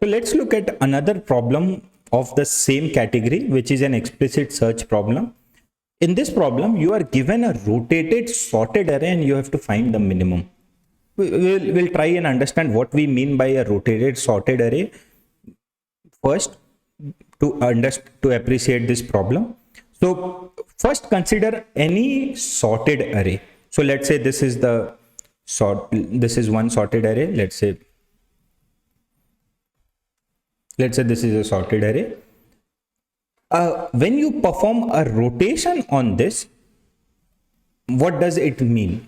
So let's look at another problem of the same category, which is an explicit search problem. In this problem, you are given a rotated sorted array and you have to find the minimum. We'll try and understand what we mean by a rotated sorted array first to appreciate this problem. So first consider any sorted array. So let's say this is one sorted array. Let's say this is a sorted array. When you perform a rotation on this, what does it mean?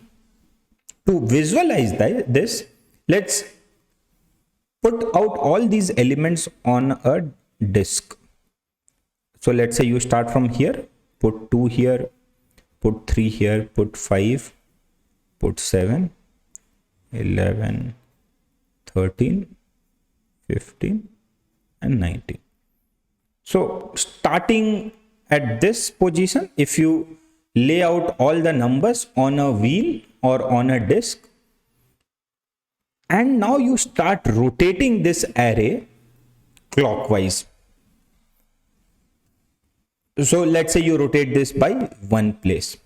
To visualize this, let's put out all these elements on a disk. So let's say you start from here, put 2 here, put 3 here, put 5, put 7, 11, 13, 15, and 19. So starting at this position, if you lay out all the numbers on a wheel or on a disk, and now you start rotating this array clockwise. So let's say you rotate this by one place.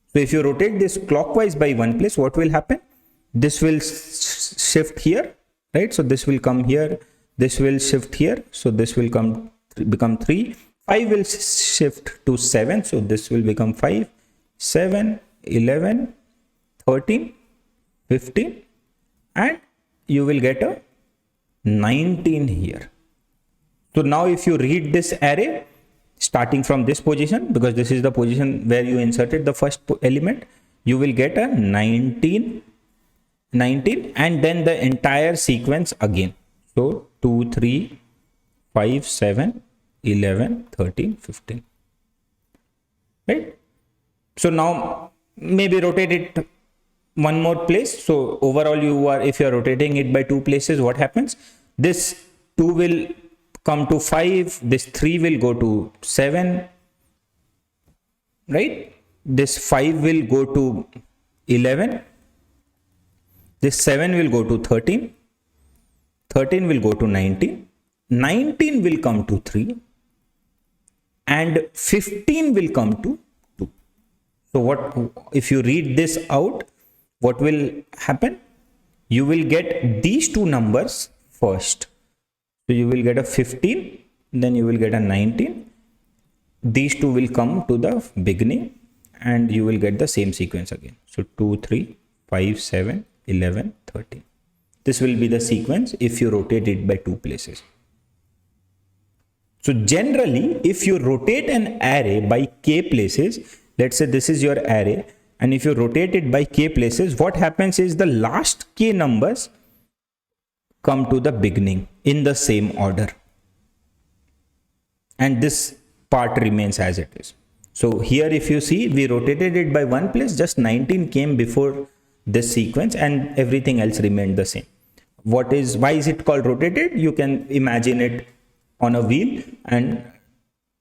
So if you rotate this clockwise by one place, what will happen? This will shift here, right? So this will come here. This will shift here. So this will become 3. 5 will shift to 7. So this will become 5, 7, 11, 13, 15. And you will get a 19 here. So now if you read this array, starting from this position, because this is the position where you inserted the first element, you will get a 19, and then the entire sequence again. So 2, 3, 5, 7, 11, 13, 15. Right? So now maybe rotate it one more place. So overall if you are rotating it by 2 places, what happens? This 2 will come to 5, this 3 will go to 7, right? This 5 will go to 11, this 7 will go to 13, 13 will go to 19, 19 will come to 3, and 15 will come to 2. So what if you read this out, what will happen? You will get these two numbers first. So you will get a 15, then you will get a 19. These two will come to the beginning and you will get the same sequence again. So 2, 3, 5, 7, 11, 13. This will be the sequence if you rotate it by 2 places. So generally, if you rotate an array by k places, let's say this is your array, and if you rotate it by k places, what happens is the last k numbers come to the beginning in the same order. And this part remains as it is. So here if you see, we rotated it by 1 place, just 19 came before this sequence and everything else remained the same. Why is it called rotated? You can imagine it on a wheel, and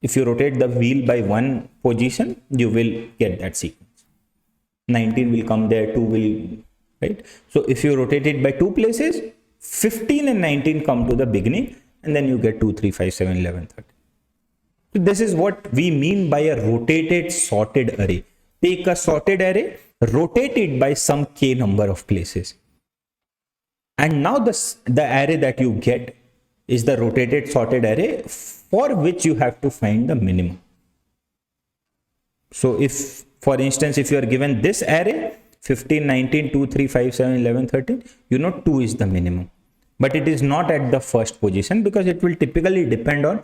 if you rotate the wheel by 1 position, you will get that sequence. 19 will come there, 2 will, right? So if you rotate it by 2 places, 15 and 19 come to the beginning, and then you get 2, 3, 5, 7, 11, 13. So this is what we mean by a rotated sorted array. Take a sorted array, rotate it by some k number of places. And now the array that you get is the rotated sorted array for which you have to find the minimum. So if, for instance, if you are given this array, 15, 19, 2, 3, 5, 7, 11, 13, you know 2 is the minimum. But it is not at the first position because it will typically depend on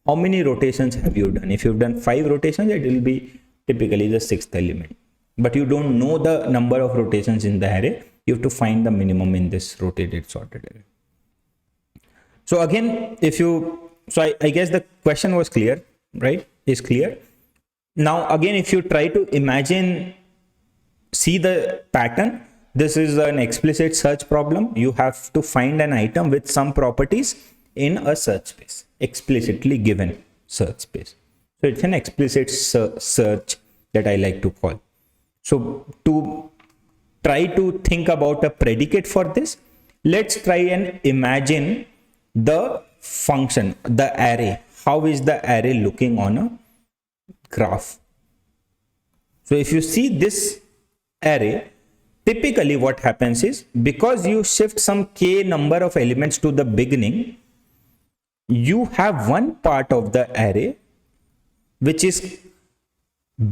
how many rotations have you done. If you've done 5 rotations, it will be typically the 6th element. But you don't know the number of rotations in the array. You have to find the minimum in this rotated sorted array. So again, I guess the question was clear, right? Is clear. Now again, if you try to see the pattern, this is an explicit search problem. You have to find an item with some properties in a search space, explicitly given search space. So it's an explicit search that I like to call. So to try to think about a predicate for this, let's try and imagine the function, the array. How is the array looking on a graph? So if you see this array, typically what happens is, because you shift some k number of elements to the beginning, you have one part of the array which is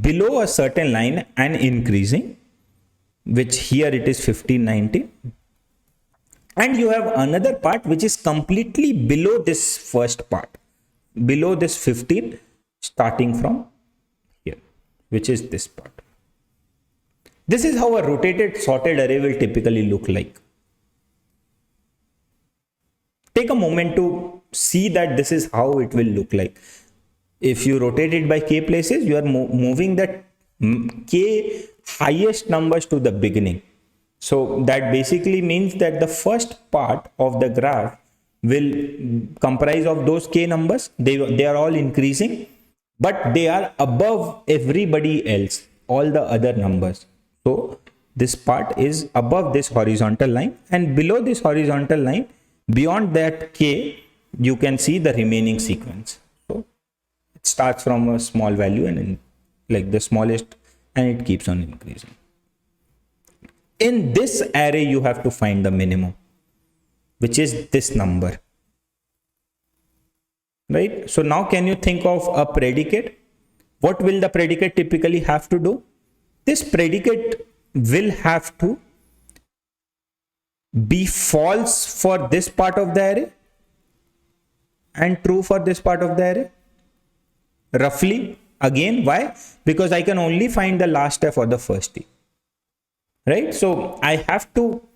below a certain line and increasing, which here it is 15, 19. And you have another part which is completely below this first part, below this 15, starting from here, which is this part. This is how a rotated sorted array will typically look like. Take a moment to see that this is how it will look like. If you rotate it by k places, you are moving that k highest numbers to the beginning. So that basically means that the first part of the graph will comprise of those k numbers. They are all increasing, but they are above everybody else, all the other numbers. So this part is above this horizontal line, and below this horizontal line, beyond that k, you can see the remaining sequence. So it starts from a small value and like the smallest, and it keeps on increasing. In this array, you have to find the minimum, which is this number, right? So now can you think of a predicate? What will the predicate typically have to do? This predicate will have to be false for this part of the array and true for this part of the array, roughly. Again, why? Because I can only find the last f or the first t, right? So I have to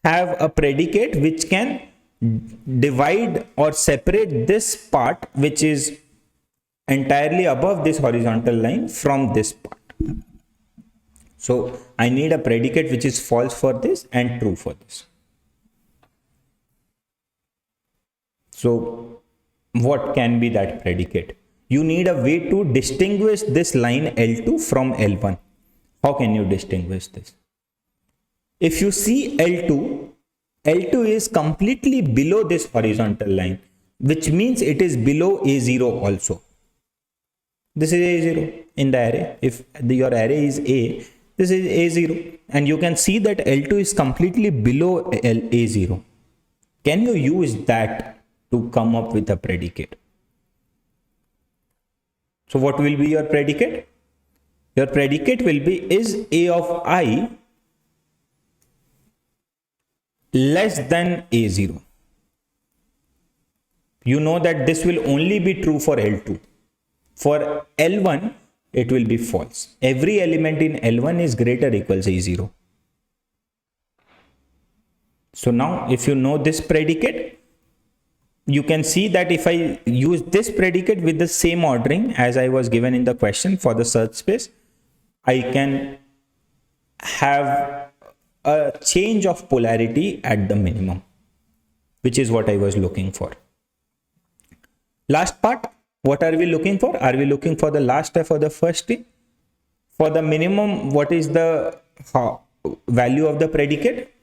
have a predicate which can divide or separate this part which is entirely above this horizontal line from this part. So I need a predicate which is false for this and true for this. So what can be that predicate? You need a way to distinguish this line L2 from L1. How can you distinguish this? If you see L2, L2 is completely below this horizontal line, which means it is below A0 also. This is A0 in the array. If your array is A, this is A0, and you can see that L2 is completely below A0. Can you use that to come up with a predicate? So what will be your predicate? Your predicate will be, is A of I less than A0? You know that this will only be true for L2. For L1, it will be false. Every element in L1 is greater or equals A0. So now if you know this predicate, you can see that if I use this predicate with the same ordering as I was given in the question for the search space, I can have a change of polarity at the minimum, which is what I was looking for. Last part, what are we looking for? Are we looking for the last f or the first t? For the minimum, what is the value of the predicate?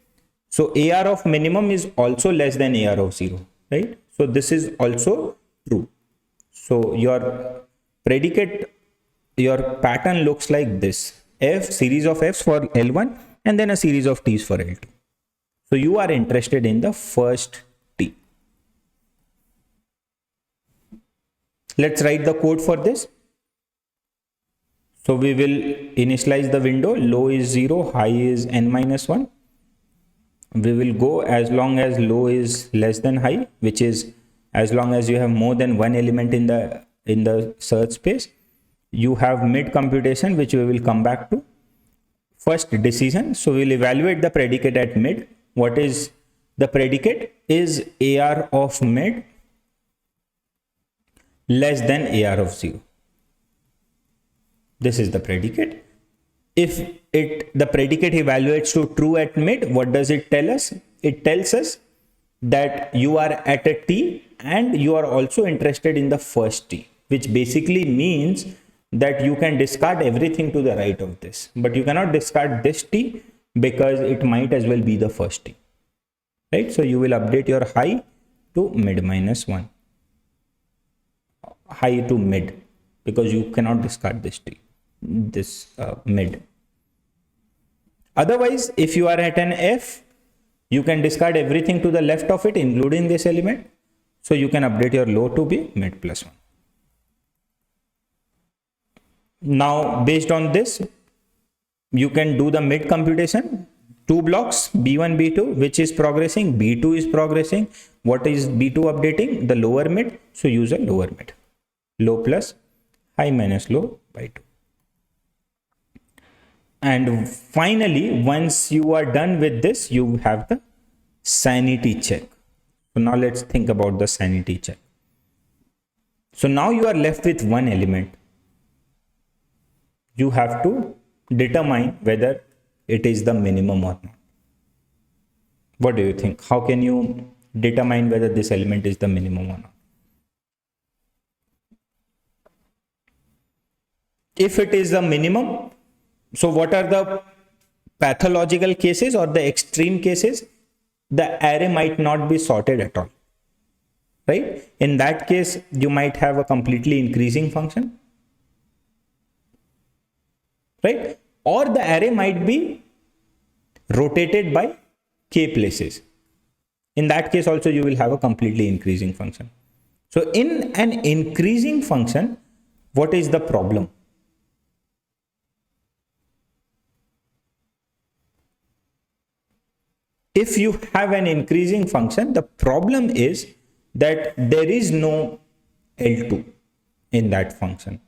So AR of minimum is also less than AR of 0, right? So this is also true. So your predicate, your pattern looks like this: f, series of f's for L1, and then a series of t's for L2. So you are interested in the first t. Let's write the code for this. So we will initialize the window. Low is 0, high is n-1. We will go as long as low is less than high, which is as long as you have more than one element in the search space. You have mid computation, which we will come back to. First decision. So we'll evaluate the predicate at mid. What is the predicate? Is AR of mid less than AR of 0? This is the predicate. If the predicate evaluates to true at mid, what does it tell us? It tells us that you are at a t and you are also interested in the first t, which basically means that you can discard everything to the right of this, but you cannot discard this t because it might as well be the first t, right? So you will update your high to mid minus 1, high to mid, because you cannot discard this t, this mid. Otherwise, if you are at an f, you can discard everything to the left of it, including this element. So you can update your low to be mid plus 1. Now, based on this, you can do the mid computation. 2 blocks, B1, B2, which is progressing, B2 is progressing. What is B2 updating? The lower mid. So use a lower mid. Low plus high minus low by 2. And finally, once you are done with this, you have the sanity check. So now let's think about the sanity check. So now you are left with one element. You have to determine whether it is the minimum or not. What do you think? How can you determine whether this element is the minimum or not? If it is the minimum, so what are the pathological cases or the extreme cases? The array might not be sorted at all, right? In that case, you might have a completely increasing function, right? Or the array might be rotated by k places. In that case also, you will have a completely increasing function. So in an increasing function, what is the problem? If you have an increasing function, the problem is that there is no L2 in that function,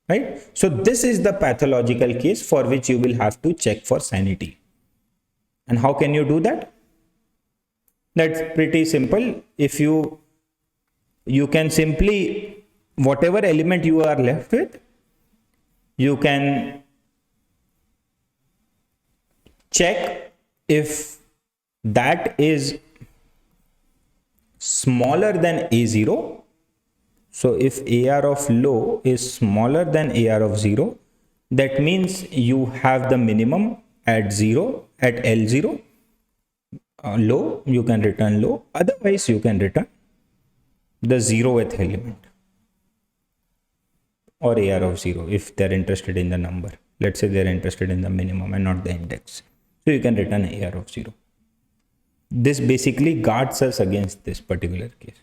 right? So this is the pathological case for which you will have to check for sanity. And how can you do that? That's pretty simple. If you can simply, whatever element you are left with, you can check if that is smaller than A0. So if AR of low is smaller than AR of 0, that means you have the minimum at 0, at L0. Low, you can return low. Otherwise, you can return the 0th element or AR of 0 if they're interested in the number. Let's say they're interested in the minimum and not the index. So you can return AR of 0. This basically guards us against this particular case.